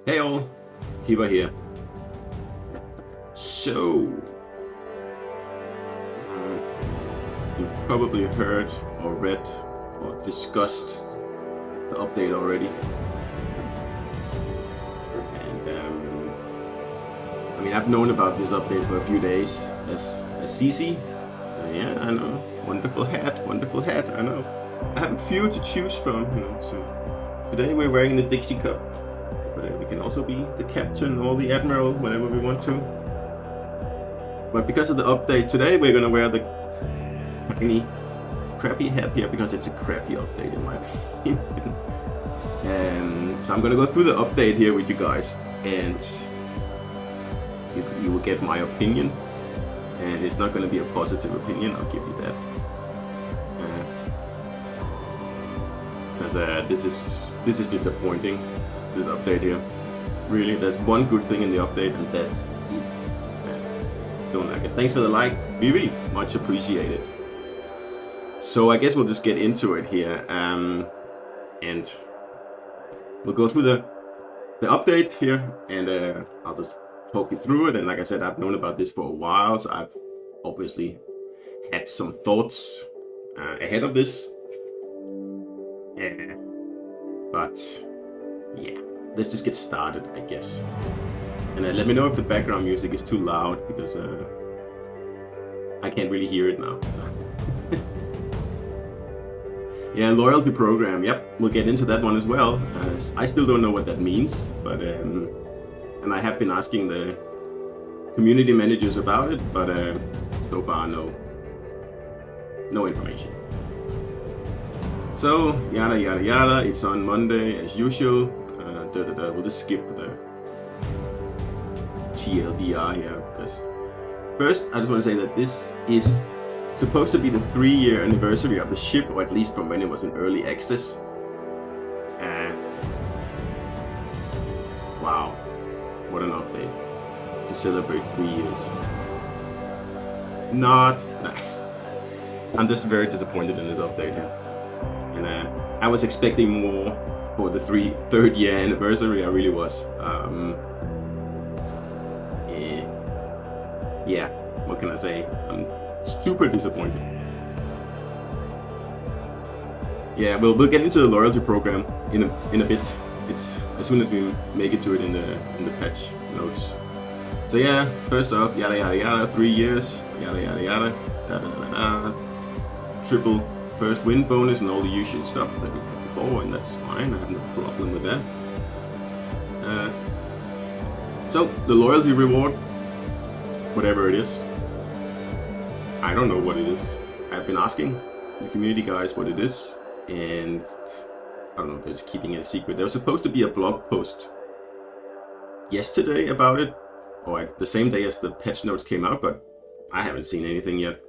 Hey all, Hiba here. So, you've probably heard or read or discussed the update already. And I mean, I've known about this update for a few days as CC. Yeah, I know. Wonderful hat, I know. I have a few to choose from, so today we're wearing the Dixie Cup. But we can also be the captain or the admiral whenever we want to. But because of the update today, we're gonna wear the tiny, crappy hat here because it's a crappy update in my opinion. So I'm gonna go through the update here with you guys, and you will get my opinion. And it's not gonna be a positive opinion, I'll give you that. Because this is disappointing. This update here. Really, there's one good thing in the update, and that's it. Don't like it. Thanks for the like, Vivi. Much appreciated. So I guess we'll just get into it here, and we'll go through the update here, and I'll just talk you through it. And like I said, I've known about this for a while, so I've obviously had some thoughts ahead of this. But yeah, let's just get started, I guess. And let me know if the background music is too loud, because I can't really hear it now. Yeah, loyalty program. Yep, we'll get into that one as well. I still don't know what that means, but and I have been asking the community managers about it, but so far no information. So yada yada yada. It's on Monday as usual. We'll just skip the TLDR here, because first I just want to say that this is supposed to be the 3-year anniversary of the ship, or at least from when it was in early access. Wow, what an update to celebrate 3 years. Not nice. I'm just very disappointed in this update here. And I was expecting more for the third year anniversary. I really was. Yeah, what can I say? I'm super disappointed. Yeah, we'll get into the loyalty program in a bit. It's as soon as we make it to it in the patch notes. So yeah, first off, yada yada yada, 3 years, yada yada yada, da da da da, triple first win bonus and all the usual stuff that we had before, and that's fine. I have no problem with that. So the loyalty reward, whatever it is, I don't know what it is. I've been asking the community guys what it is, and I don't know, they're just keeping it a secret. There was supposed to be a blog post yesterday about it, or like the same day as the patch notes came out, but I haven't seen anything yet.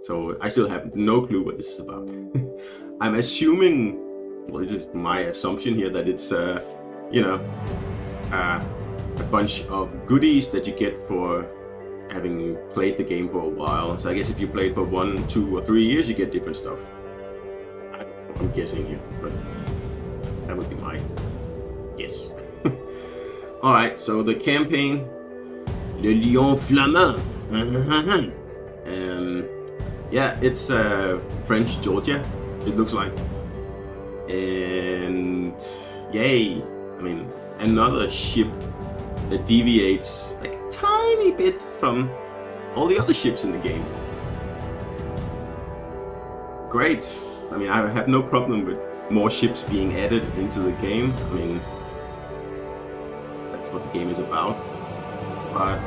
So I still have no clue what this is about. I'm assuming, well, this is my assumption here, that it's a bunch of goodies that you get for having played the game for a while. So I guess if you played for 1, 2, or 3 years, you get different stuff. I'm guessing here, but that would be my guess. Alright, so the campaign, Le Lion Flamand. Yeah, it's French Georgia, it looks like. And yay, I mean, another ship that deviates like a tiny bit from all the other ships in the game. Great. I mean, I have no problem with more ships being added into the game. I mean, that's what the game is about. But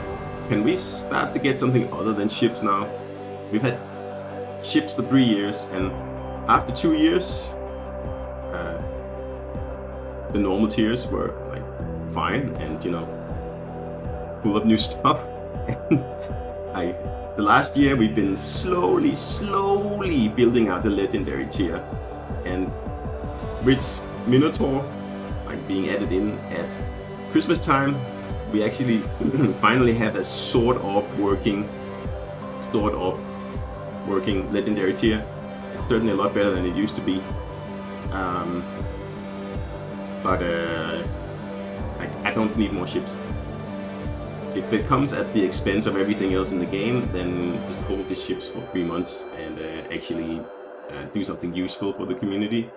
can we start to get something other than ships now? We've had ships for 3 years, and after 2 years, the normal tiers were like fine, and full of new stuff. The last year we've been slowly building out the legendary tier, and with Minotaur like being added in at Christmas time, we actually finally have a sort of working legendary tier. It's certainly a lot better than it used to be. but I don't need more ships. If it comes at the expense of everything else in the game, then just hold these ships for 3 months and actually do something useful for the community.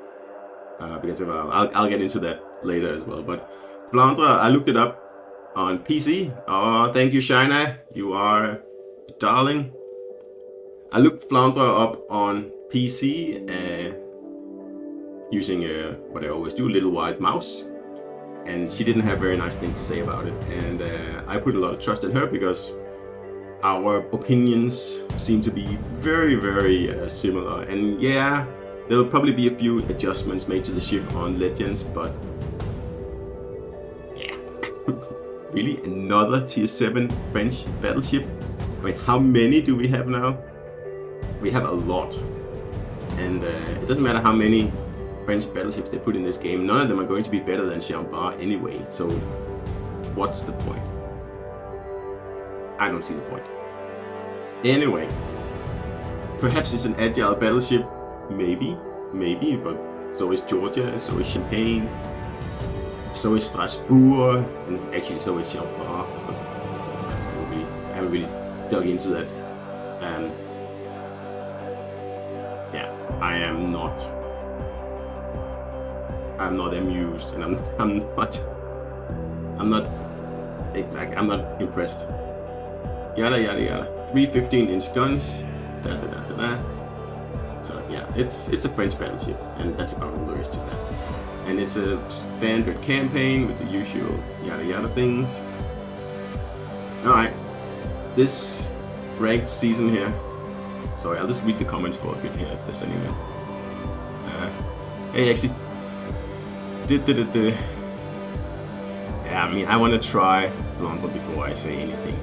Because I'll get into that later as well. But Flandre, I looked it up on PC. Oh, thank you, Shina. You are a darling. I looked Flandre up on PC using what I always do, little white mouse. And she didn't have very nice things to say about it. And I put a lot of trust in her because our opinions seem to be very, very similar. And yeah, there will probably be a few adjustments made to the ship on Legends, but yeah. Really, another tier 7 French battleship? I mean, how many do we have now? We have a lot. And it doesn't matter how many French battleships they put in this game, none of them are going to be better than Jean-Bart anyway, so what's the point? I don't see the point. Anyway, perhaps it's an agile battleship, maybe, but so is Georgia, so is Champagne, so is Strasbourg, and actually so is Jean-Bart. I haven't really dug into that. Yeah, I'm not amused, and I'm not impressed. Yada yada yada. 3 15-inch guns. Da da da da da. So yeah, it's a French battleship, and that's about all there is to that. And it's a standard campaign with the usual yada yada things. All right, this ranked season here. Sorry, I'll just read the comments for a bit here if there's anyone. Hey, actually. Yeah, I mean, I want to try Flandre before I say anything,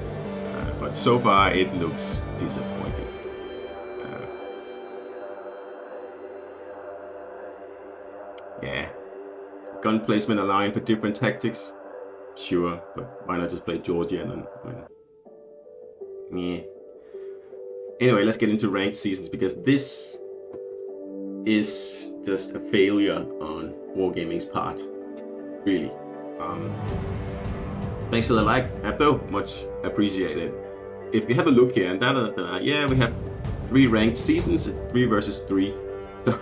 but so far it looks disappointing. Yeah, gun placement allowing for different tactics, sure, but why not just play Georgia and then? Yeah. Anyway, let's get into ranked seasons because this is just a failure on Wargaming's part, really. Thanks for the like, Abdo, much appreciated. If you have a look here, and yeah, we have 3 ranked seasons, it's 3 versus 3. So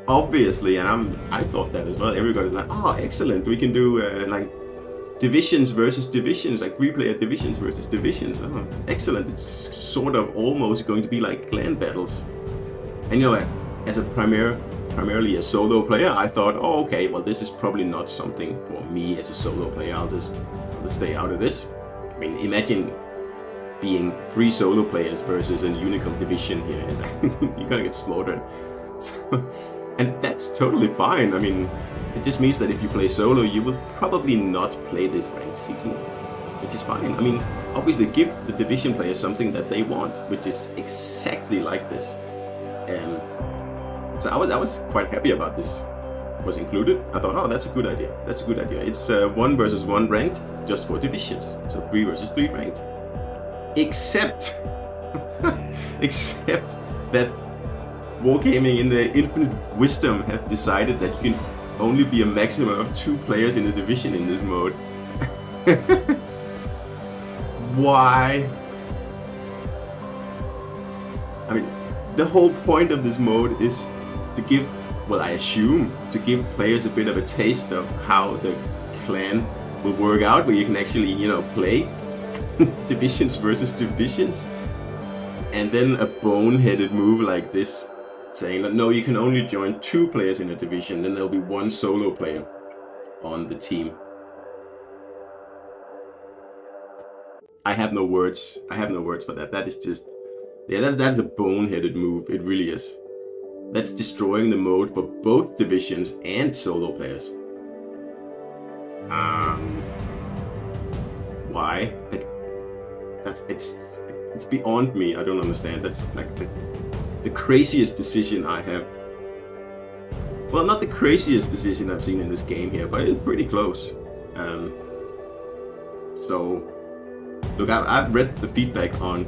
obviously, and I thought that as well. Everybody's like, oh, excellent, we can do like divisions versus divisions, like 3-player divisions versus divisions. Oh, excellent! It's sort of almost going to be like clan battles. And you know, as a primarily a solo player, I thought, oh, okay, well, this is probably not something for me as a solo player. I'll just stay out of this. I mean, imagine being 3 solo players versus a Unicom division here. You're gonna get slaughtered. So, and that's totally fine. I mean, it just means that if you play solo, you will probably not play this ranked season, which is fine. I mean, obviously give the division players something that they want, which is exactly like this. So I was quite happy about this was included. I thought, oh, that's a good idea. That's a good idea. It's 1 versus 1 ranked just for divisions. So 3 versus 3 ranked. Except that Wargaming in their infinite wisdom have decided that you can only be a maximum of 2 players in a division in this mode. Why? I mean, the whole point of this mode is to give, well, I assume, to give players a bit of a taste of how the clan will work out, where you can actually, you know, play divisions versus divisions. And then a boneheaded move like this, saying that no, you can only join 2 players in a division, then there'll be 1 solo player on the team. I have no words. I have no words for that. That is just, yeah, that's a boneheaded move. It really is. That's destroying the mode for both divisions and solo players. Why? Like, it's beyond me. I don't understand. That's like the craziest decision I have. Well, not the craziest decision I've seen in this game here, but it's pretty close. So, look, I've read the feedback on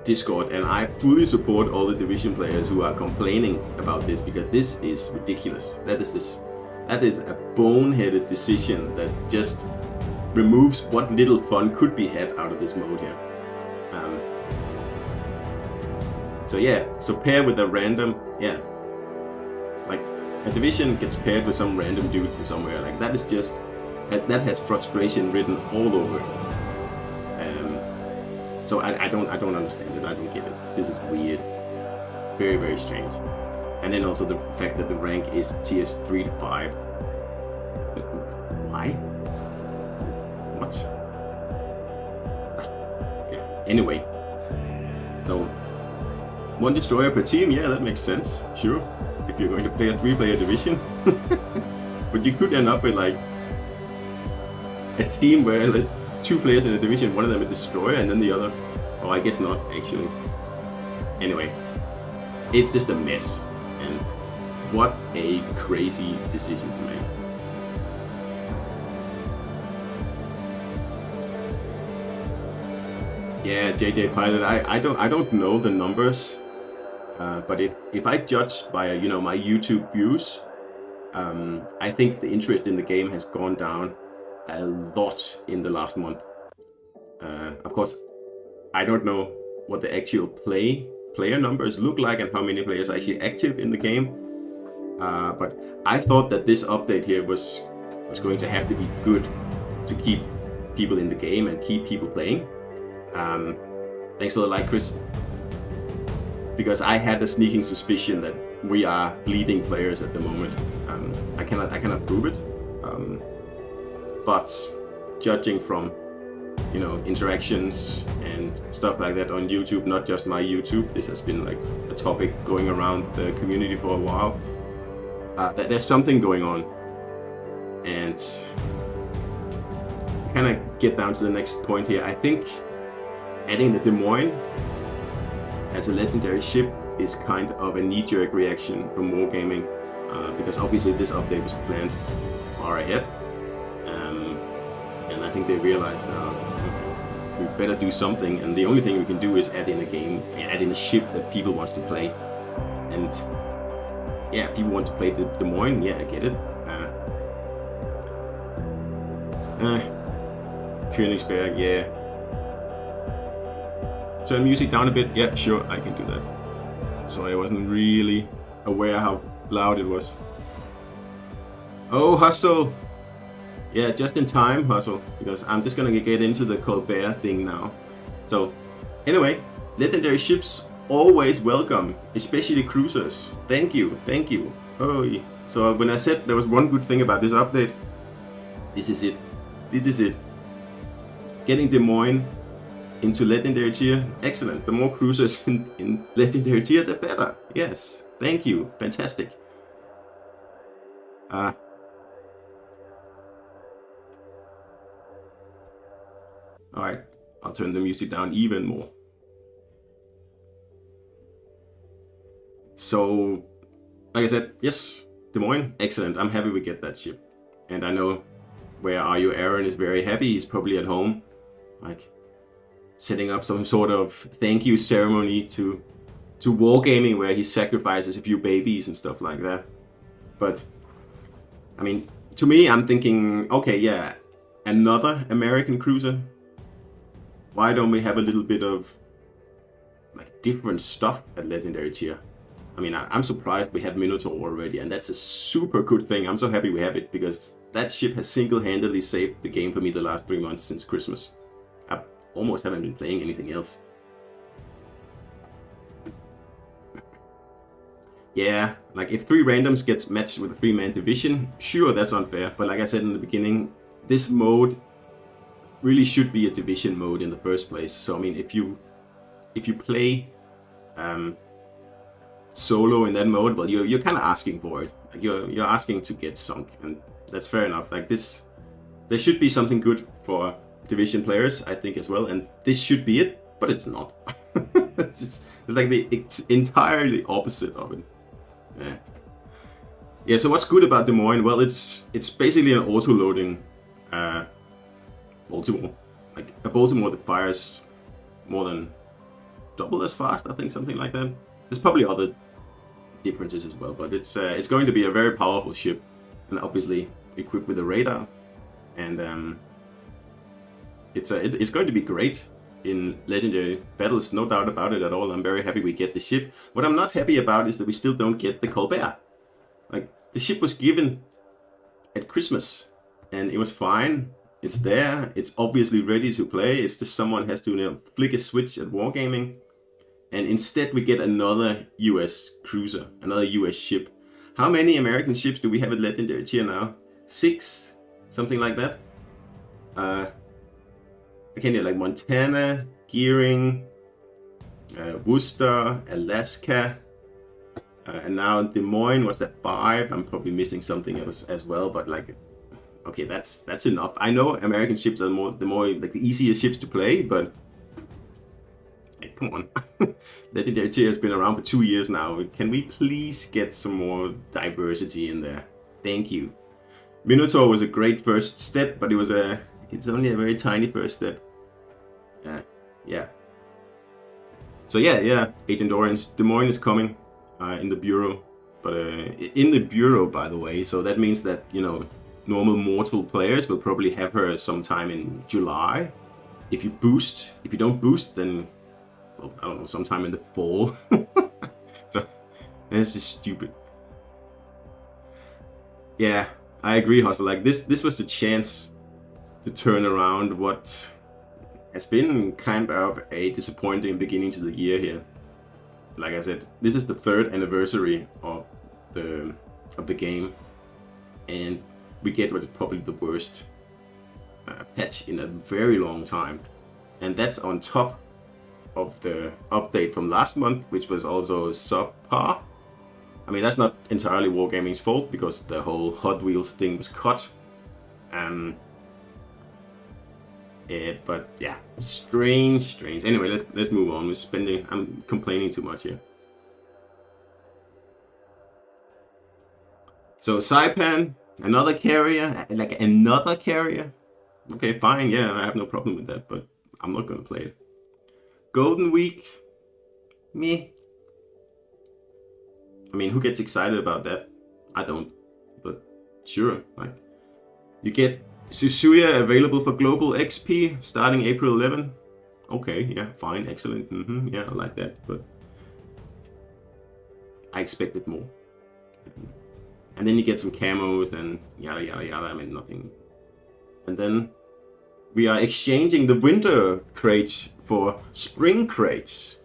Discord, and I fully support all the division players who are complaining about this, because this is ridiculous. That is this. That is a boneheaded decision that just removes what little fun could be had out of this mode here. So yeah, so pair with a random, yeah, like a division gets paired with some random dude from somewhere. Like that is just, that has frustration written all over it. So I don't understand it. I don't get it. This is weird, very, very strange. And then also the fact that the rank is tiers 3 to 5. Why? What? Yeah. Anyway, so 1 destroyer per team. Yeah, that makes sense. Sure, if you're going to play a 3-player division. But you could end up with like a team where like 2 players in a division, one of them a destroyer, and then the other. Oh, I guess not actually. Anyway, it's just a mess, and what a crazy decision to make. Yeah, JJ Pilot. I don't know the numbers, but if I judge by my YouTube views, I think the interest in the game has gone down a lot in the last month. Of course, I don't know what the actual player numbers look like and how many players are actually active in the game. But I thought that this update here was going to have to be good to keep people in the game and keep people playing. Thanks for the like, Chris. Because I had a sneaking suspicion that we are bleeding players at the moment. I cannot prove it. But judging from interactions and stuff like that on YouTube, not just my YouTube, this has been like a topic going around the community for a while. That there's something going on, and kind of get down to the next point here. I think adding the Moines as a legendary ship is kind of a knee-jerk reaction from Wargaming, because obviously this update was planned far ahead, and I think they realized we better do something, and the only thing we can do is add in a ship that people want to play. And yeah, people want to play the Moines. Yeah, I get it. Königsberg, yeah. Turn music down a bit. Yeah, sure, I can do that. Sorry, I wasn't really aware how loud it was. Oh, Hustle! Yeah, just in time, Hustle, because I'm just gonna get into the Colbert thing now. So, anyway, legendary ships always welcome, especially cruisers. Thank you, thank you. Oh, so when I said there was one good thing about this update, this is it. This is it. Getting Des Moines into legendary tier, excellent. The more cruisers in legendary tier, the better. Yes, thank you, fantastic. Alright, I'll turn the music down even more. So, like I said, yes, Des Moines, excellent. I'm happy we get that ship. And I know Where Are You Aaron is very happy. He's probably at home, like setting up some sort of thank you ceremony to Wargaming, where he sacrifices a few babies and stuff like that. But, I mean, to me, I'm thinking, okay, yeah, another American cruiser. Why don't we have a little bit of like different stuff at legendary tier? I mean, I'm surprised we have Minotaur already, and that's a super good thing. I'm so happy we have it, because that ship has single-handedly saved the game for me the last 3 months since Christmas. I almost haven't been playing anything else. Yeah, like if 3 randoms gets matched with a 3-man division, sure, that's unfair. But like I said in the beginning, this mode really should be a division mode in the first place. So I mean, if you play solo in that mode, well, you're kind of asking for it. Like you're asking to get sunk, and that's fair enough. Like this, there should be something good for division players, I think, as well. And this should be it, but it's not. It's like it's entirely opposite of it. Yeah. So what's good about Des Moines? Well, it's basically an auto-loading Baltimore, like a Baltimore that fires more than double as fast, I think, something like that. There's probably other differences as well, but it's going to be a very powerful ship, and obviously equipped with a radar. And it's going to be great in legendary battles, no doubt about it at all. I'm very happy we get the ship. What I'm not happy about is that we still don't get the Colbert. Like, the ship was given at Christmas, and it was fine. It's there. It's obviously ready to play. It's just someone has to flick a switch at Wargaming, and instead we get another US cruiser, another US ship. How many American ships do we have at legendary tier now? 6, something like that. I can't do like Montana, Gearing, Worcester, Alaska, and now Des Moines was at 5. I'm probably missing something else as well, but like, okay, that's enough. I know American ships are the more like the easier ships to play, but hey, come on. Legendary tier has been around for 2 years now. Can we please get some more diversity in there? Thank you. Minotaur was a great first step, but it's only a very tiny first step. Yeah. So yeah, Agent Orange. Des Moines is coming in the Bureau. But in the Bureau, by the way, so that means that, normal mortal players will probably have her sometime in July. If you don't boost, then, well, I don't know, sometime in the fall. So, that's just stupid. Yeah, I agree, Hustle. Like, this was the chance to turn around what has been kind of a disappointing beginning to the year here. Like I said, this is the 3rd anniversary of the game, and we get what's probably the worst patch in a very long time, and that's on top of the update from last month, which was also subpar. I mean, that's not entirely Wargaming's fault because the whole Hot Wheels thing was cut. But yeah, strange. Anyway, let's move on. I'm complaining too much here. So Saipan, another carrier, like another carrier. Okay, fine. Yeah, I have no problem with that, but I'm not gonna play it. Golden Week, me. I mean, who gets excited about that? I don't, but sure. Like, you get Susuya available for global XP starting April 11. Okay, yeah, fine, excellent. Yeah, I like that, but I expected more. And then you get some camos and yada yada yada. I mean, nothing. And then we are exchanging the winter crates for spring crates.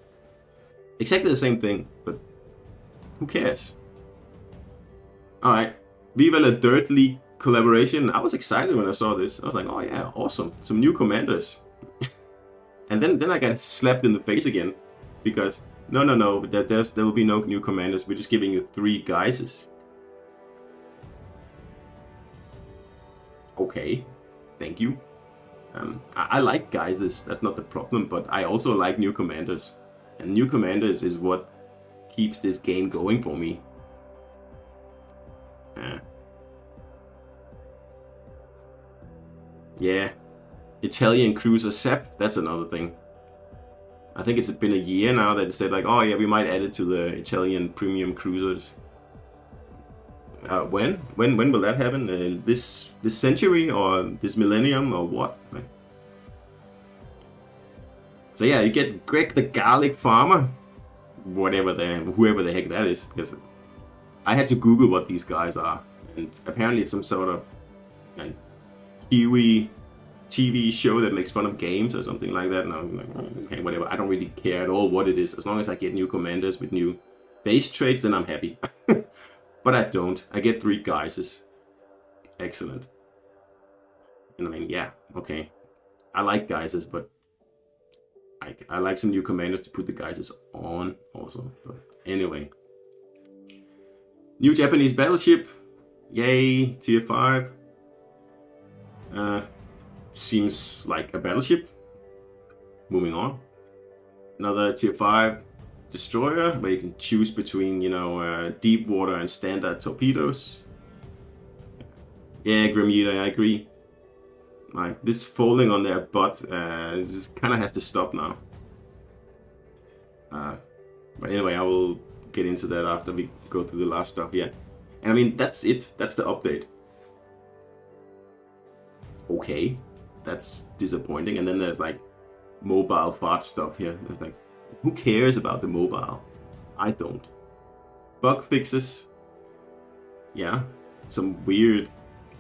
Exactly the same thing, but who cares? Alright, Viva la Dirt League collaboration. I was excited when I saw this. I was like, oh yeah, awesome. Some new commanders. And then I got slapped in the face again. Because, no, there will be no new commanders. We're just giving you 3 guises. Okay, thank you. I like guises, that's not the problem, but I also like new commanders. And new commanders is what keeps this game going for me. Yeah, Italian cruiser Sepp, that's another thing. I think it's been a year now that they said like, oh yeah, we might add it to the Italian premium cruisers. When will that happen? This century or this millennium or what? So yeah, you get Greg the Garlic Farmer, whoever the heck that is, because I had to Google what these guys are, and apparently it's some sort of like Kiwi TV show that makes fun of games or something like that. And I'm like, okay, whatever. I don't really care at all what it is. As long as I get new commanders with new base traits, then I'm happy. But I don't. I get 3 guises. Excellent. And I mean, yeah, okay. I like guises, but I like some new commanders to put the guises on also. But anyway. New Japanese battleship. Yay, tier 5. Seems like a battleship. Moving on. Another tier 5 destroyer where you can choose between, deep water and standard torpedoes. Yeah, Grim Eater, I agree. Like, this folding on their butt just kind of has to stop now. But anyway, I will get into that after we go through the last stuff, yeah. And I mean, that's it. That's the update. okay, that's disappointing. And then there's like mobile fart stuff here. It's like, who cares about the mobile? I don't. Bug fixes, yeah, some weird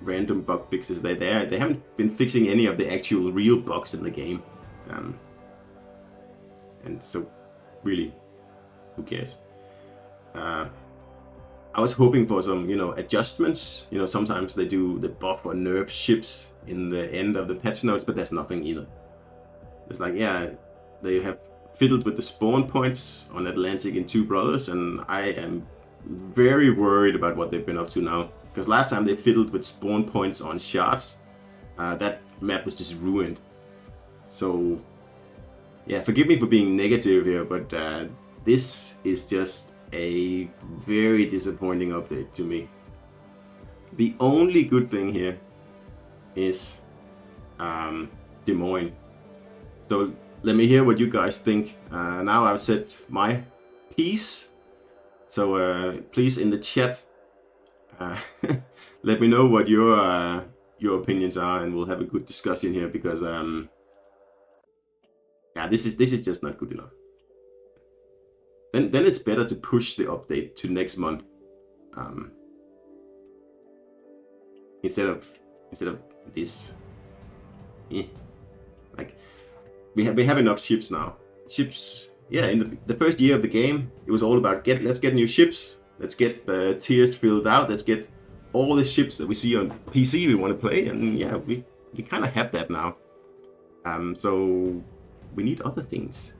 random bug fixes. They haven't been fixing any of the actual real bugs in the game, and so really, who cares? I was hoping for some, adjustments. Sometimes they do the buff or nerf ships in the end of the patch notes, but there's nothing either. It's like, yeah, they have fiddled with the spawn points on Atlantic in Two Brothers, and I am very worried about what they've been up to now. Because last time they fiddled with spawn points on shards, that map was just ruined. So, yeah, forgive me for being negative here, but this is just a very disappointing update to me. The only good thing here is Des Moines. So let me hear what you guys think. Now I've said my piece. So please in the chat, let me know what your opinions are, and we'll have a good discussion here, because yeah, this is just not good enough. Then it's better to push the update to next month, instead of this. Like we have enough ships now. Ships, yeah. In the first year of the game, it was all about let's get new ships. Let's get the tiers filled out. Let's get all the ships that we see on PC we want to play, and yeah, we kind of have that now. So we need other things.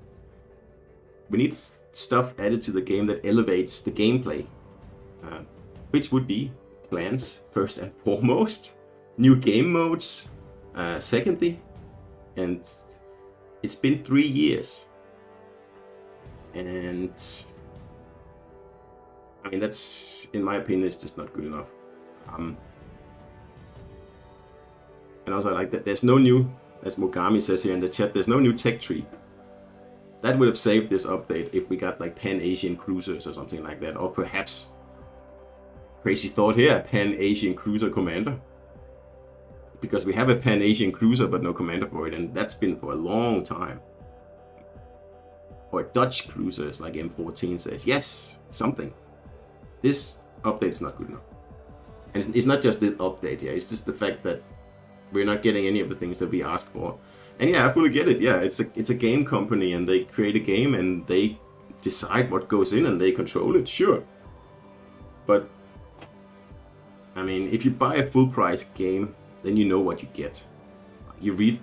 We need stuff added to the game that elevates the gameplay, which would be clans first and foremost, new game modes secondly, and it's been 3 years, and I mean, that's, in my opinion, it's just not good enough. And also, like that, there's no new, as Mogami says here in the chat, there's no new tech tree. That would have saved this update if we got like Pan-Asian cruisers or something like that, or perhaps, crazy thought here, a Pan-Asian cruiser commander. Because we have a Pan-Asian cruiser but no commander for it, and that's been for a long time. Or Dutch cruisers, like M14 says. Yes, something. This update is not good enough. And it's not just the update here, it's just the fact that we're not getting any of the things that we asked for. And yeah, I fully get it. Yeah, it's a game company, and they create a game and they decide what goes in and they control it, sure. But I mean, if you buy a full price game, then you know what you get. You read,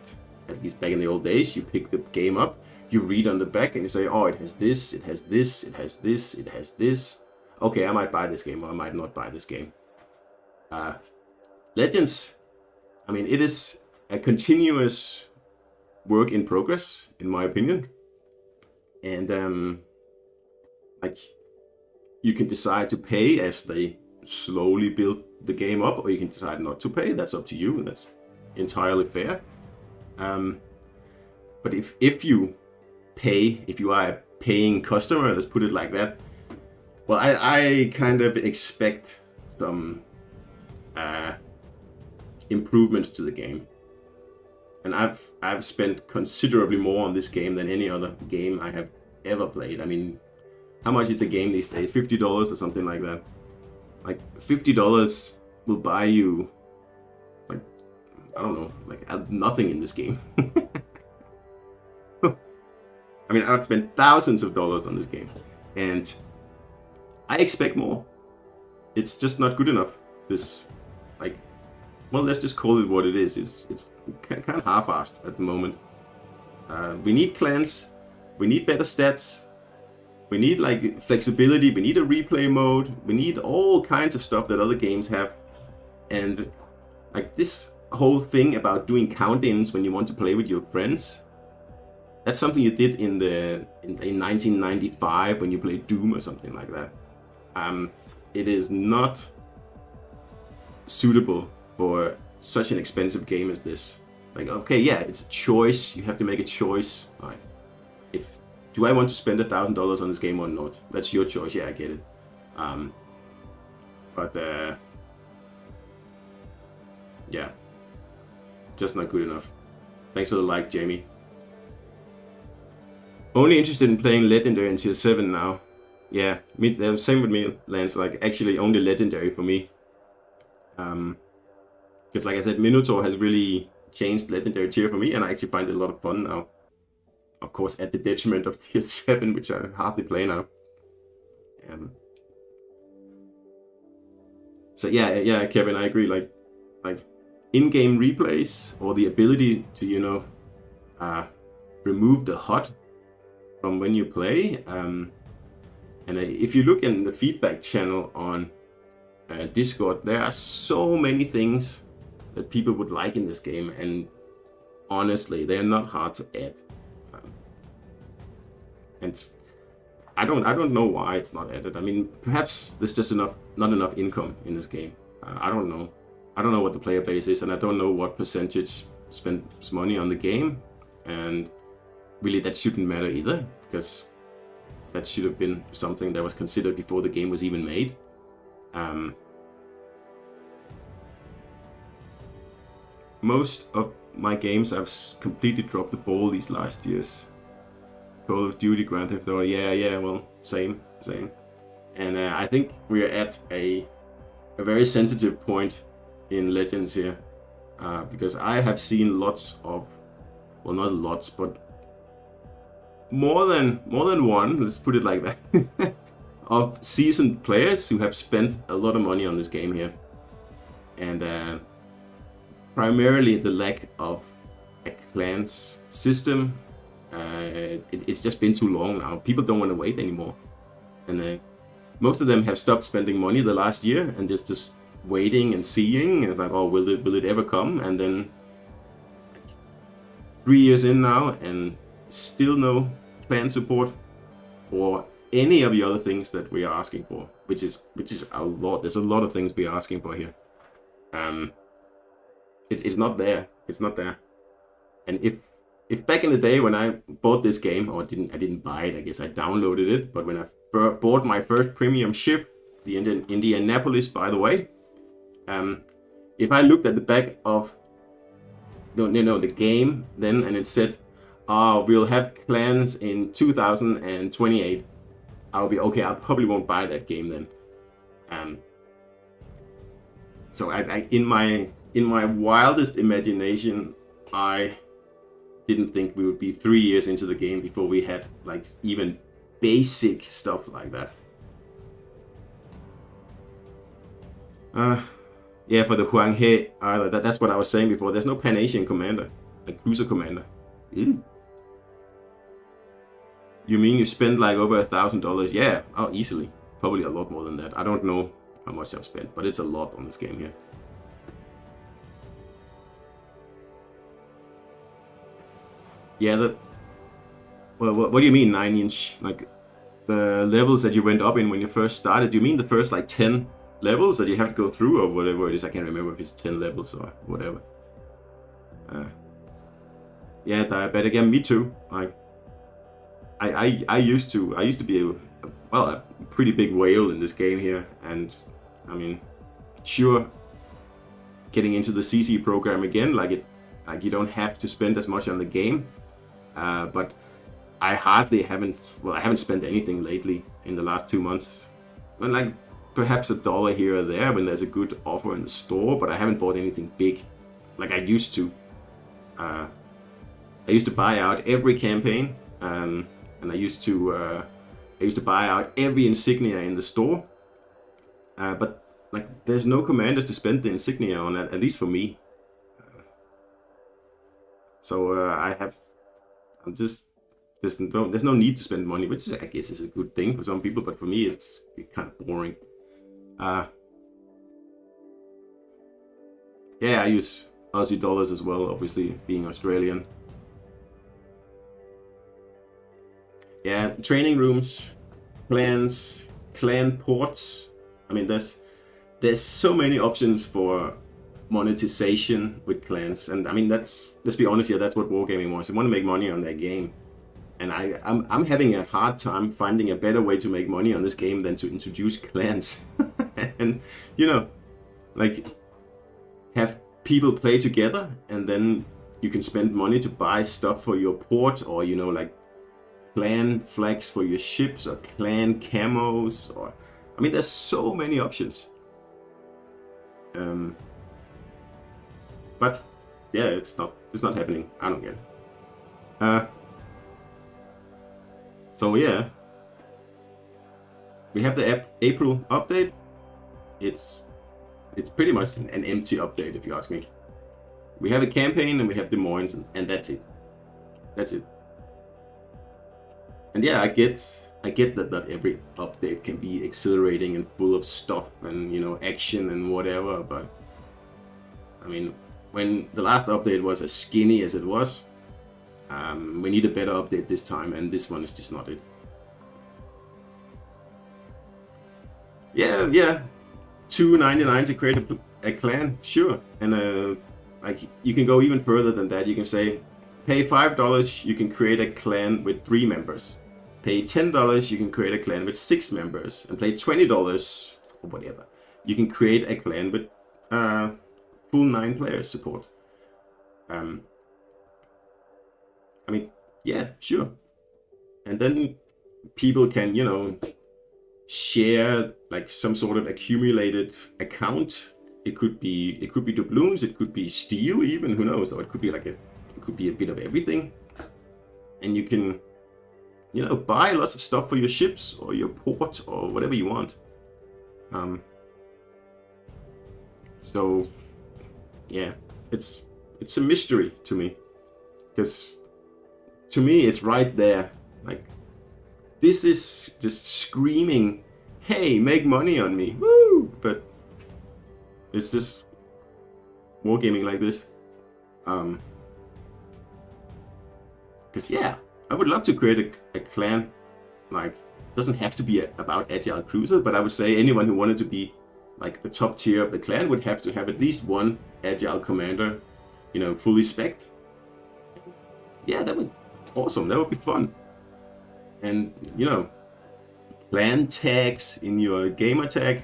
at least back in the old days, you pick the game up, you read on the back and you say, oh, it has this, it has this, it has this, it has this. Okay, I might buy this game or I might not buy this game. Legends, I mean, it is a continuous work in progress, in my opinion. And like, you can decide to pay as they slowly build the game up, or you can decide not to pay. That's up to you, and that's entirely fair. But if you pay, if you are a paying customer, let's put it like that, well, I kind of expect some improvements to the game. And I've spent considerably more on this game than any other game I have ever played. I mean, how much is a game these days? $50 or something like that. Like $50 will buy you, like, I don't know, like nothing in this game. I mean, I've spent thousands of dollars on this game, and I expect more. It's just not good enough. This, like, well, let's just call it what it is. It's kind of half-assed at the moment. We need clans. We need better stats. We need like flexibility. We need a replay mode. We need all kinds of stuff that other games have. And like this whole thing about doing count-ins when you want to play with your friends, that's something you did in 1995 when you played Doom or something like that. It is not suitable for such an expensive game as this. Like, okay, yeah, it's a choice. You have to make a choice. All right. Do I want to spend $1,000 on this game or not? That's your choice. Yeah, I get it. But yeah, Just not good enough. Thanks for the like, Jamie. Only interested in playing Legendary in Tier 7 now. Yeah, same with me, Lance. Like, actually only Legendary for me. Because like I said, Minotaur has really changed Legendary tier for me, and I actually find it a lot of fun now. Of course, at the detriment of Tier 7, which I hardly play now. So yeah, Kevin, I agree. Like in-game replays or the ability to remove the HUD from when you play. And if you look in the feedback channel on Discord, there are so many things that people would like in this game, and honestly, they're not hard to add. And I don't know why it's not added. I mean, perhaps there's just not enough income in this game. I don't know. I don't know what the player base is, and I don't know what percentage spends money on the game. And really, that shouldn't matter either, because that should have been something that was considered before the game was even made. Most of my games, I've completely dropped the ball these last years. Call of Duty, Grand Theft Auto, yeah, well, same. And I think we're at a very sensitive point in Legends here, because I have seen lots of, well, not lots, but more than one, let's put it like that, of seasoned players who have spent a lot of money on this game here. And primarily the lack of a clans system. It's just been too long now. People don't want to wait anymore. And most of them have stopped spending money the last year and just waiting and seeing. And it's like, oh, will it ever come? And then 3 years in now and still no clan support or any of the other things that we are asking for, which is a lot. There's a lot of things we are asking for here. It's not there. It's not there. And if back in the day when I bought this game, or I didn't buy it, I guess I downloaded it, but when I bought my first premium ship, the Indianapolis, by the way, if I looked at the back of the game then, and it said, we'll have clans in 2028, I'll be okay. I probably won't buy that game then. So I in my wildest imagination, I didn't think we would be 3 years into the game before we had like even basic stuff like that. Yeah, for the Huang He, that's what I was saying before. There's no Pan-Asian commander, like cruiser commander. Ew. You mean you spend like over $1,000? Yeah, oh, easily. Probably a lot more than that. I don't know how much I've spent, but it's a lot on this game here. Yeah, well, what do you mean 9-inch? Like the levels that you went up in when you first started? Do you mean the first like 10 levels that you have to go through, or whatever it is? I can't remember if it's 10 levels or whatever. Yeah, but again, me too. Like I used to be a pretty big whale in this game here, and I mean, sure, getting into the CC program again, like you don't have to spend as much on the game. But I haven't spent anything lately in the last 2 months. And like perhaps $1 here or there when there's a good offer in the store, but I haven't bought anything big like I used to. I used to buy out every campaign, and I used to buy out every insignia in the store. But like there's no commanders to spend the insignia on, at least for me. So there's no need to spend money, which I guess is a good thing for some people, but for me it's kind of boring. Yeah, I use Aussie dollars as well, obviously being Australian. Yeah, training rooms, clans, clan ports. I mean, there's so many options for monetization with clans, and I mean, let's be honest here, that's what wargaming wants. They want to make money on their game, and I'm having a hard time finding a better way to make money on this game than to introduce clans. And like have people play together, and then you can spend money to buy stuff for your port, or you know, like clan flags for your ships, or clan camos, or I mean, there's so many options. But yeah, it's not happening. I don't get it. So yeah, we have the April update. It's pretty much an empty update, if you ask me. We have a campaign and we have the Moines, and that's it. That's it. And yeah, I get that not every update can be exhilarating and full of stuff and, you know, action and whatever, but I mean, when the last update was as skinny as it was, we need a better update this time, and this one is just not it. Yeah, $2.99 to create a clan, sure. And like, you can go even further than that. You can say, pay $5, you can create a clan with 3 members. Pay $10, you can create a clan with 6 members. And pay $20 or whatever, you can create a clan with full 9 players support. I mean, yeah, sure. And then people can, you know, share like some sort of accumulated account. It could be doubloons, it could be steel even, who knows, or it could be like it could be a bit of everything. And you can, you know, buy lots of stuff for your ships or your port or whatever you want. So yeah, it's a mystery to me, because to me it's right there. Like, this is just screaming, hey, make money on me, woo! But it's just wargaming like this. Because yeah, I would love to create a clan. Like, it doesn't have to be about Agile Cruiser, but I would say anyone who wanted to be like the top tier of the clan would have to have at least one Agile commander, you know, fully spec'd. Yeah, that would awesome. That would be fun. And you know, clan tags in your gamer tag,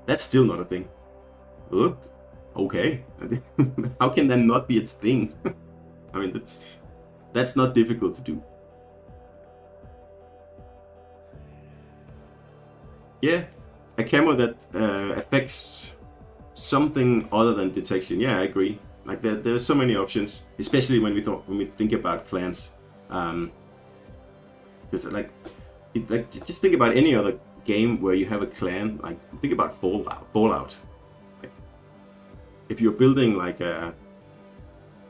that's still not a thing. Okay. How can that not be a thing? I mean, that's not difficult to do. Yeah, a camo that affects something other than detection. Yeah, I agree. Like, there's so many options, especially when we think about clans. Because like, it's like, just think about any other game where you have a clan. Like, think about Fallout. Like, if you're building like a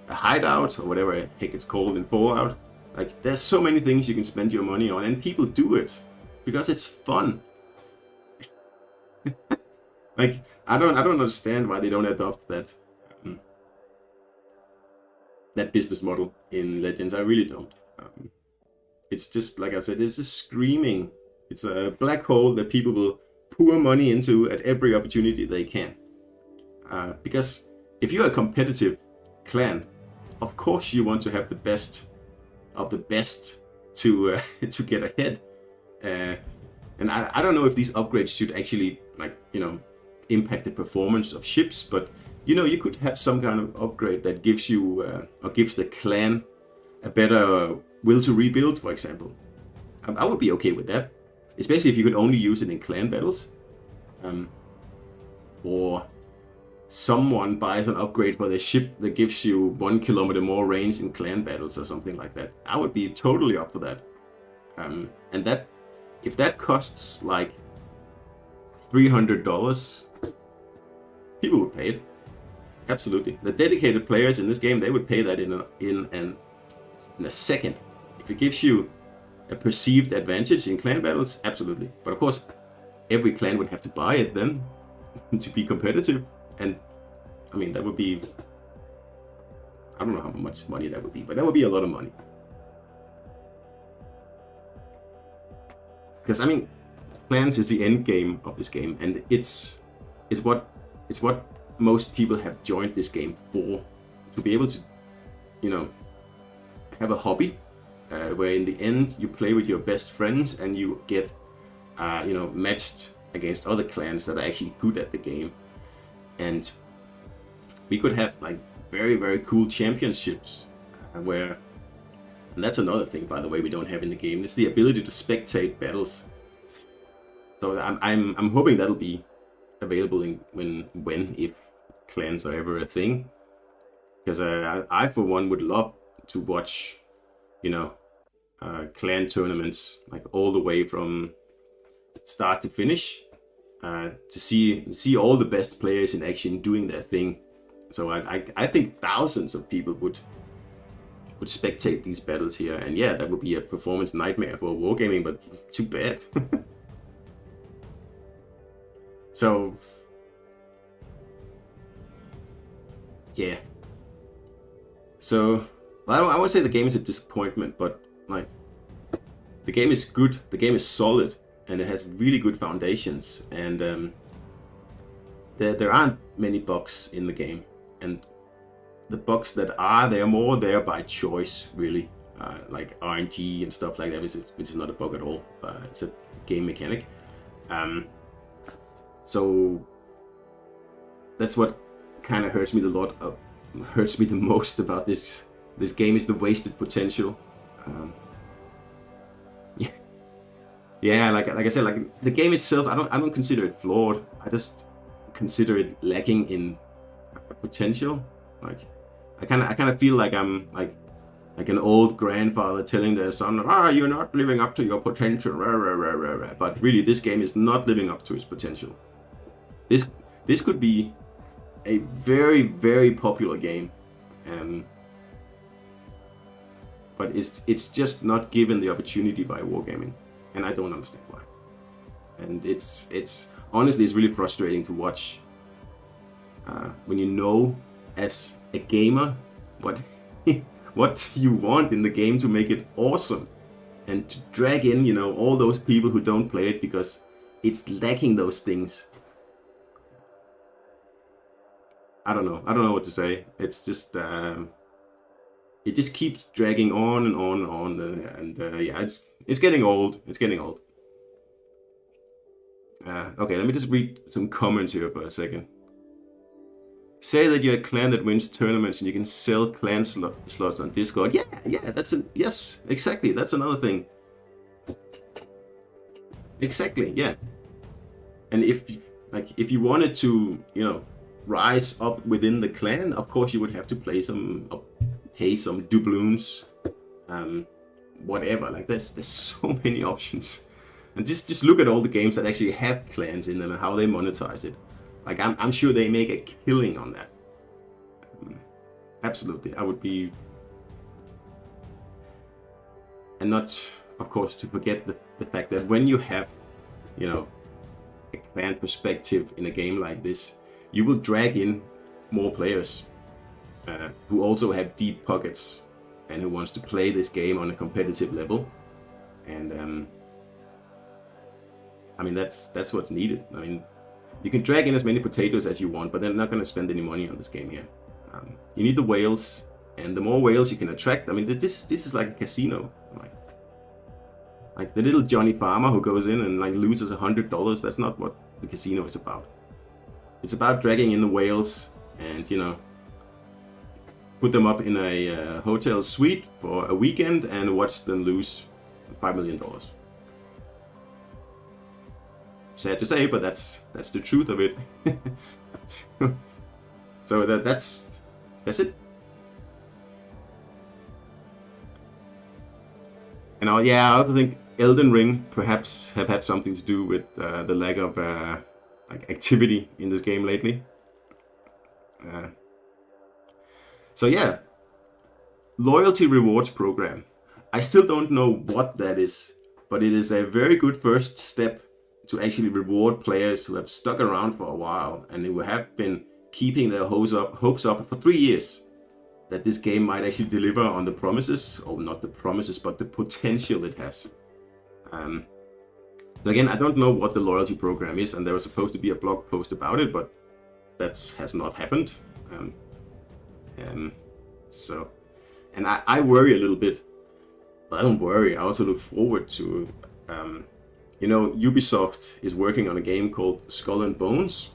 hideout or whatever the heck it's called in Fallout, like, there's so many things you can spend your money on, and people do it because it's fun. Like, I don't understand why they don't adopt that that business model in Legends. I really don't. It's just, like I said, this is screaming. It's a black hole that people will pour money into at every opportunity they can. Because if you're a competitive clan, of course you want to have the best of the best to to get ahead. And I don't know if these upgrades should actually, like, you know, impact the performance of ships, but you know, you could have some kind of upgrade that gives you or gives the clan a better will to rebuild, for example. I would be okay with that, especially if you could only use it in clan battles, or someone buys an upgrade for their ship that gives you 1 kilometer more range in clan battles or something like that. I would be totally up for that. And that, if that costs like $300, people would pay it. Absolutely. The dedicated players in this game, they would pay that in a second. If it gives you a perceived advantage in clan battles, absolutely. But of course, every clan would have to buy it then to be competitive. And I mean, that would be, I don't know how much money that would be, but that would be a lot of money. Because I mean, clans is the end game of this game, and it's what most people have joined this game for, to be able to, you know, have a hobby where in the end you play with your best friends and you get, you know, matched against other clans that are actually good at the game. And we could have like very, very cool championships where, and that's another thing, by the way, we don't have in the game. It's the ability to spectate battles. So I'm hoping that'll be available when if clans are ever a thing, because I for one would love to watch, you know, clan tournaments like all the way from start to finish, to see all the best players in action doing their thing. So I think thousands of people would spectate these battles here, and yeah, that would be a performance nightmare for wargaming, but too bad. So yeah, so I won't say the game is a disappointment, but like the game is good, the game is solid, and it has really good foundations, and there aren't many bugs in the game, and the bugs that are, they're more there by choice, really, like RNG and stuff like that, which is not a bug at all. It's a game mechanic. So that's what kind of hurts me the most about this game, is the wasted potential. Yeah, like I said, like the game itself, I don't consider it flawed. I just consider it lacking in potential. Like I kind of feel like I'm like an old grandfather telling their son, you're not living up to your potential. But really, this game is not living up to its potential. This could be a very, very popular game, but it's just not given the opportunity by wargaming, and I don't understand why. And it's honestly, it's really frustrating to watch when you know as a gamer what what you want in the game to make it awesome, and to drag in, you know, all those people who don't play it because it's lacking those things. I don't know what to say. It's just it just keeps dragging on and on and on, and yeah, it's getting old. It's getting old. Okay, let me just read some comments here for a second. Say that you're a clan that wins tournaments and you can sell clan slots on Discord. Yeah, yes, exactly. That's another thing. Exactly, yeah. And if you wanted to, you know, rise up within the clan, of course you would have to pay some doubloons, whatever. Like there's so many options, and just look at all the games that actually have clans in them and how they monetize it. Like I'm sure they make a killing on that. Absolutely, I would be, and not, of course, to forget the fact that when you have, you know, a clan perspective in a game like this, you will drag in more players who also have deep pockets and who wants to play this game on a competitive level. And I mean, that's what's needed. I mean, you can drag in as many potatoes as you want, but they're not going to spend any money on this game here. You need the whales, and the more whales you can attract. I mean, this is like a casino. Like the little Johnny Farmer who goes in and like loses $100. That's not what the casino is about. It's about dragging in the whales and, you know, put them up in a hotel suite for a weekend and watch them lose $5 million. Sad to say, but that's the truth of it. So that's it. And I also think Elden Ring perhaps have had something to do with the lack of like activity in this game lately. So yeah, loyalty rewards program. I still don't know what that is, but it is a very good first step to actually reward players who have stuck around for a while and who have been keeping their hopes up for 3 years, that this game might actually deliver on the promises, or not the promises, but the potential it has. So again, I don't know what the loyalty program is, and there was supposed to be a blog post about it, but that has not happened. So, and I worry a little bit, but I don't worry. I also look forward to, you know, Ubisoft is working on a game called Skull and Bones,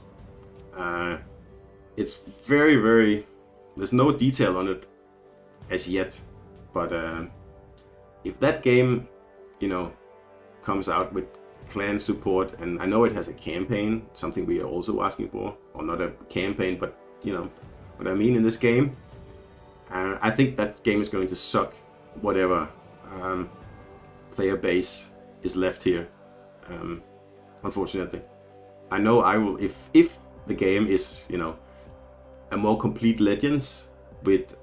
it's very, very, there's no detail on it as yet, but if that game, you know, comes out with clan support, and I know it has a campaign, something we are also asking for, or not a campaign, but you know what I mean in this game. I think that game is going to suck whatever player base is left here. Unfortunately, I know I will, if the game is, you know, a more complete Legends with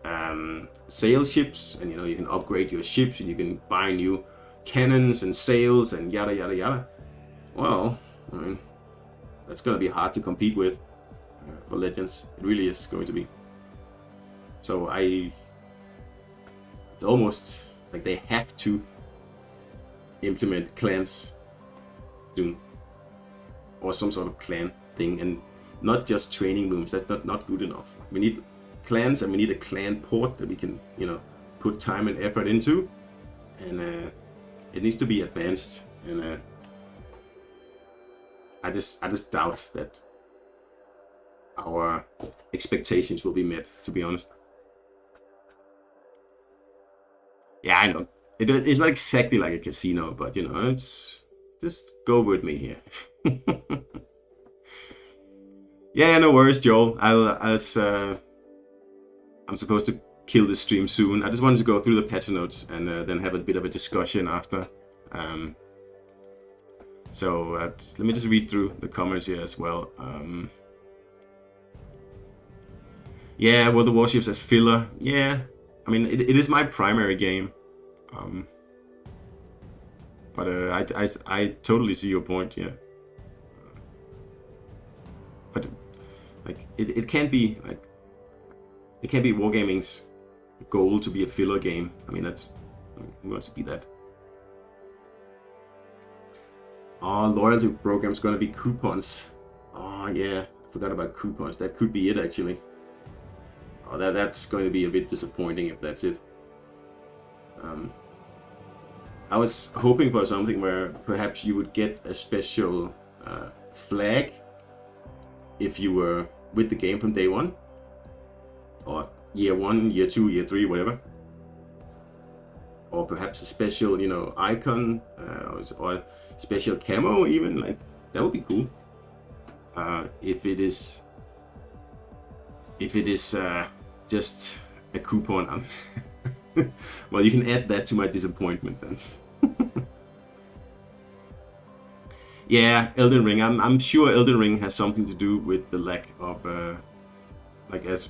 sail ships, and you know you can upgrade your ships and you can buy new cannons and sails and yada yada yada. Well, I mean, that's gonna be hard to compete with for Legends. It really is going to be. So it's almost like they have to implement clans soon, or some sort of clan thing, and not just training rooms. That's not good enough. We need clans, and we need a clan port that we can, you know, put time and effort into, and it needs to be advanced. And I just doubt that our expectations will be met, to be honest. Yeah, I know. It's not exactly like a casino, but you know, it's just go with me here. Yeah, no worries, Joel. I'm supposed to kill this stream soon. I just wanted to go through the patch notes and then have a bit of a discussion after. So let me just read through the comments here as well. Yeah, well, the warships as filler. Yeah, I mean, it is my primary game. But I totally see your point, yeah. But like it can't be like, it can't be Wargaming's goal to be a filler game. I mean, that's, who wants to be that? Oh, loyalty program's gonna be coupons. Oh yeah, I forgot about coupons. That could be it actually. Oh, that's going to be a bit disappointing if that's it. I was hoping for something where perhaps you would get a special flag if you were with the game from day one, or year 1, year 2, year 3, whatever. Or perhaps a special, you know, icon or special camo even. Like, that would be cool. If it is just a coupon, well, you can add that to my disappointment then. Yeah, Elden Ring. I'm sure Elden Ring has something to do with the lack of, like as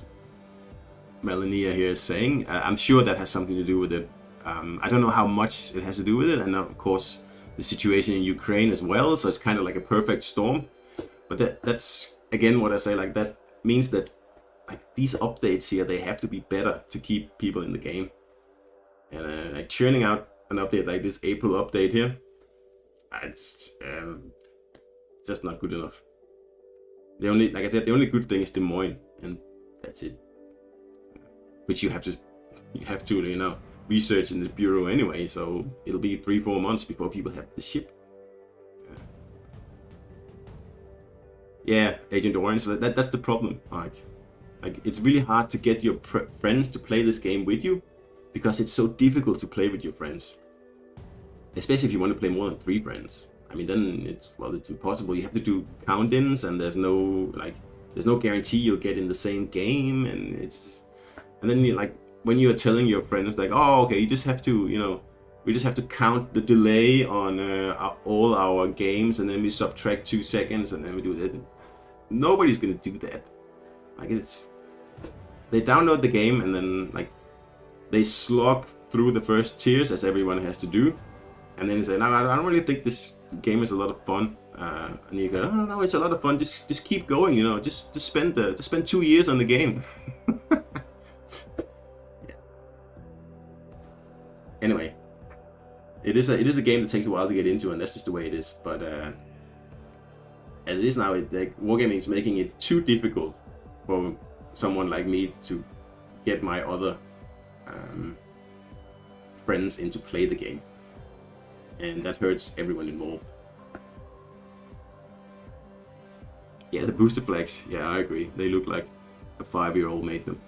Melania here is saying, I'm sure that has something to do with it. I don't know how much it has to do with it, and of course the situation in Ukraine as well. So it's kind of like a perfect storm. But that's again what I say. Like, that means that like these updates here, they have to be better to keep people in the game. And like churning out an update like this April update here, it's just not good enough. The only, like I said, the only good thing is Des Moines, and that's it. Which you have to, you know, research in the bureau anyway. So it'll be 3-4 months before people have the ship. Yeah, Agent Orange. That's the problem. Like it's really hard to get your friends to play this game with you, because it's so difficult to play with your friends. Especially if you want to play more than 3 friends. I mean, then it's impossible. You have to do count-ins, and there's no guarantee you'll get in the same game, and then you, like, when you're telling your friends like, oh, okay, you just have to, you know, we just have to count the delay on all our games, and then we subtract 2 seconds, and then we do that. Nobody's gonna do that. Like, they download the game, and then like they slog through the first tiers as everyone has to do, and then they say, no, I don't really think this game is a lot of fun. And you go, oh no, it's a lot of fun. Just keep going, you know. Just spend 2 years on the game. Yeah. Anyway, it is a game that takes a while to get into, and that's just the way it is. But as it is now, Wargaming is making it too difficult for someone like me to get my other friends in to play the game, and that hurts everyone involved. Yeah, the booster flags. Yeah, I agree. They look like a 5-year-old made them.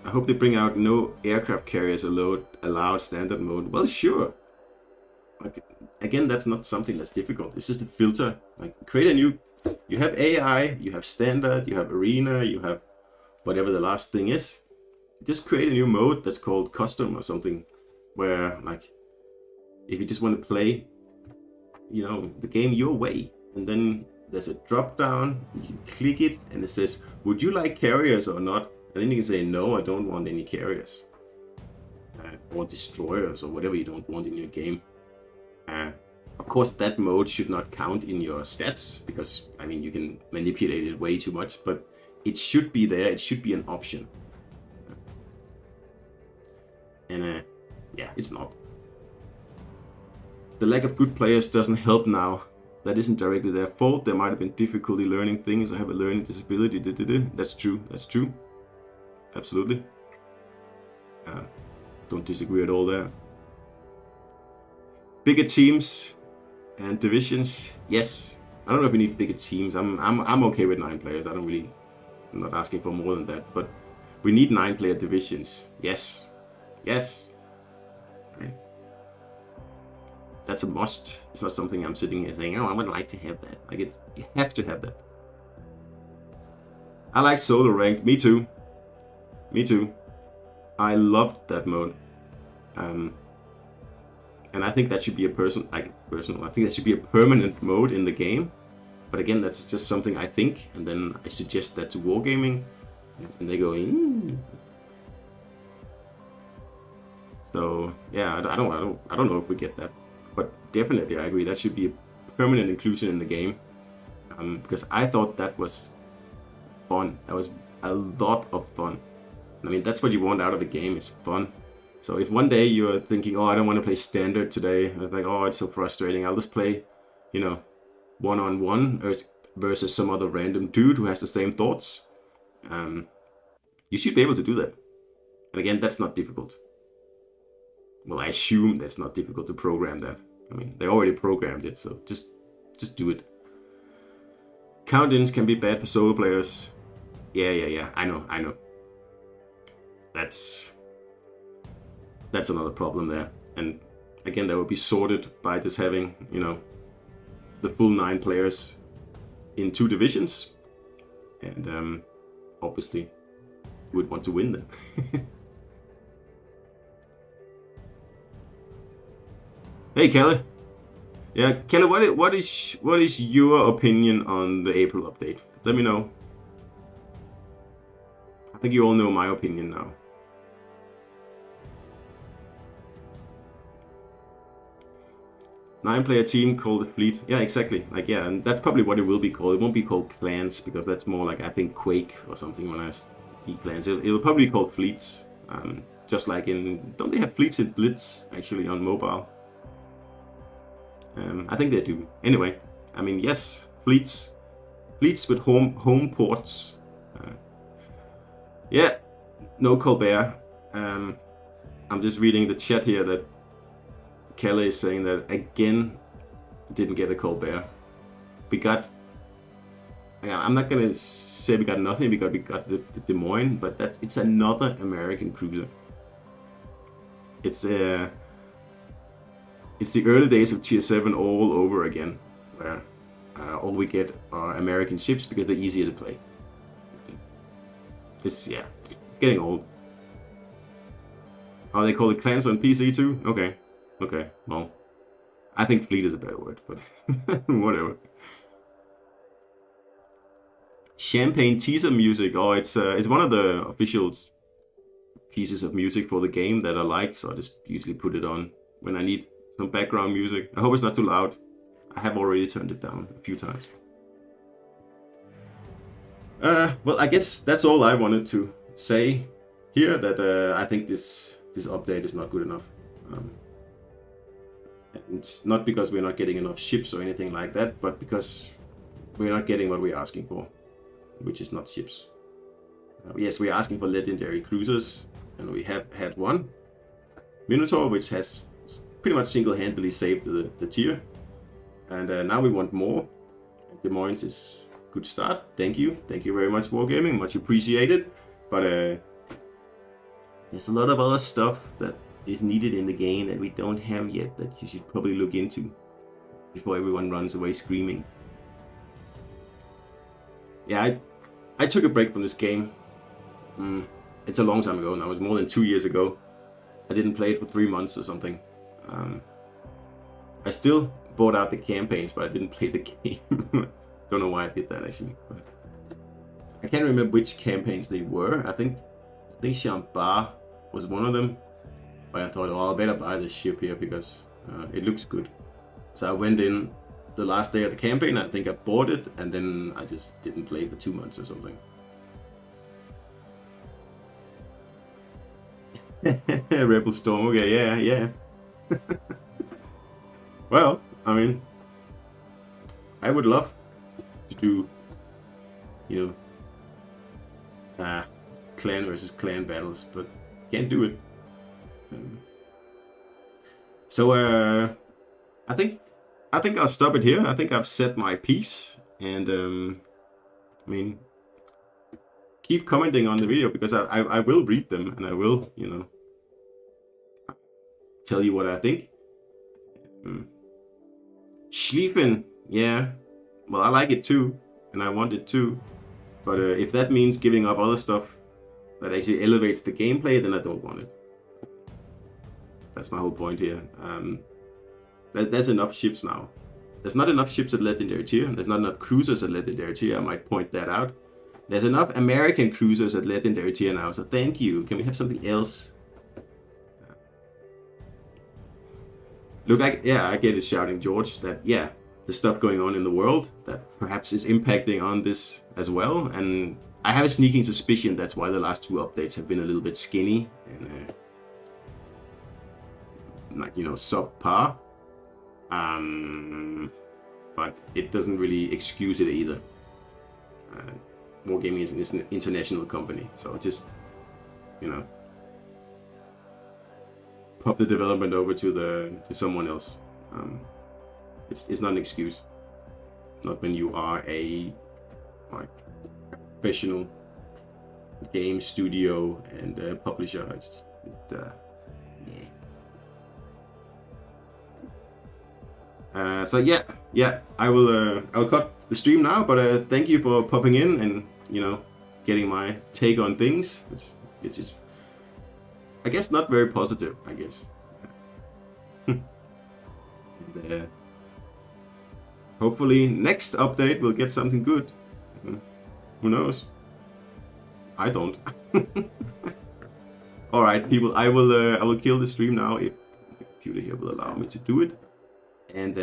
I hope they bring out no aircraft carriers allowed standard mode. Well, sure. Like, again, that's not something that's difficult. It's just a filter. Like, create a new. You have AI, you have standard, you have arena, you have whatever the last thing is. Just create a new mode that's called custom or something, where, like, if you just want to play, you know, the game your way, and then there's a drop down, you can click it, and it says, would you like carriers or not? And then you can say, no, I don't want any carriers. Or destroyers, or whatever you don't want in your game. Of course, that mode should not count in your stats, because, I mean, you can manipulate it way too much, but it should be there, it should be an option. And, yeah, it's not. The lack of good players doesn't help now. That isn't directly their fault. There might have been difficulty learning things, or have a learning disability. That's true, that's true. Absolutely. Don't disagree at all there. Bigger teams and divisions, yes. I don't know if we need bigger teams. I'm okay with 9 players. I'm not asking for more than that. But we need 9-player divisions. Yes, yes. Right. That's a must. It's not something I'm sitting here saying, oh, I would like to have that. Like, you have to have that. I like solo ranked. Me too. Me too. I loved that mode. And I think that should be a I think that should be a permanent mode in the game. But again, that's just something I think, and then I suggest that to Wargaming, and they go, So yeah, I don't know if we get that, but definitely I agree that should be a permanent inclusion in the game, because I thought that was fun. That was a lot of fun. I mean, that's what you want out of the game, is fun. So if one day you're thinking, oh, I don't want to play standard today, it's like, oh, it's so frustrating, I'll just play, you know, one-on-one versus some other random dude who has the same thoughts, you should be able to do that. And again, that's not difficult. Well, I assume that's not difficult to program that. I mean, they already programmed it, so just do it. Count-ins can be bad for solo players. Yeah, I know. That's another problem there. And again, that would be sorted by just having, you know, the full 9 players in 2 divisions. And obviously, you would want to win them. Hey, Kelly. Yeah, Kelly, what is your opinion on the April update? Let me know. I think you all know my opinion now. Nine-player team called the fleet. Yeah, exactly. Like, yeah, and that's probably what it will be called. It won't be called clans, because that's more like, I think, Quake or something when I see clans. It'll probably be called fleets. Just like in... Don't they have fleets in Blitz, actually, on mobile? I think they do. Anyway, I mean, yes, fleets. Fleets with home ports. Yeah, no Colbert. I'm just reading the chat here that Kelly is saying that again didn't get a Colbert. We got, I'm not gonna say we got nothing because we got the Des Moines, but it's another American cruiser. It's the early days of Tier 7 all over again, where all we get are American ships because they're easier to play. It's getting old. Oh, they call it clans on PC too? Okay, well, I think fleet is a better word, but whatever. Champagne teaser music. Oh, it's one of the official pieces of music for the game that I like, so I just usually put it on when I need some background music. I hope it's not too loud. I have already turned it down a few times. Well, I guess that's all I wanted to say here, that I think this update is not good enough. And not because we're not getting enough ships or anything like that, but because we're not getting what we're asking for, which is not ships. Yes, we're asking for legendary cruisers, and we have had one, Minotaur, which has pretty much single-handedly saved the tier. And now we want more. The Moines is good start. Thank you very much, Wargaming, much appreciated. But there's a lot of other stuff that is needed in the game that we don't have yet that you should probably look into before everyone runs away screaming. Yeah, I took a break from this game. It's a long time ago now. It was more than 2 years ago. I didn't play it for 3 months or something. I still bought out the campaigns, but I didn't play the game. Don't know why I did that actually. But I can't remember which campaigns they were. I think Shambhar was one of them. But I thought, oh, I better buy this ship here because it looks good. So I went in the last day of the campaign. I think I bought it, and then I just didn't play for 2 months or something. Rebel Storm, okay, yeah. Well, I mean, I would love to do, clan versus clan battles, but can't do it. So I think I'll stop it here. I think I've said my piece, and I mean, keep commenting on the video because I will read them and I will, tell you what I think. Schlieffen, yeah, well, I like it too, and I want it too, but if that means giving up other stuff that actually elevates the gameplay, then I don't want it. That's my whole point here. There's enough ships now. There's not enough ships at Legendary Tier. There's not enough cruisers at Legendary Tier. I might point that out. There's enough American cruisers at Legendary Tier now, so thank you. Can we have something else? Look, I get it, Shouting George, that, yeah, the stuff going on in the world that perhaps is impacting on this as well. And I have a sneaking suspicion that's why the last 2 updates have been a little bit skinny and, like, subpar. But it doesn't really excuse it either. Wargaming is an international company, so just, pop the development over to someone else. It's not an excuse. Not when you are a professional game studio and publisher. So yeah, I'll cut the stream now. But thank you for popping in and getting my take on things. It's just, I guess, not very positive, I guess. And, hopefully next update we'll get something good. Who knows? I don't. All right, people, I will kill the stream now if my computer here will allow me to do it. And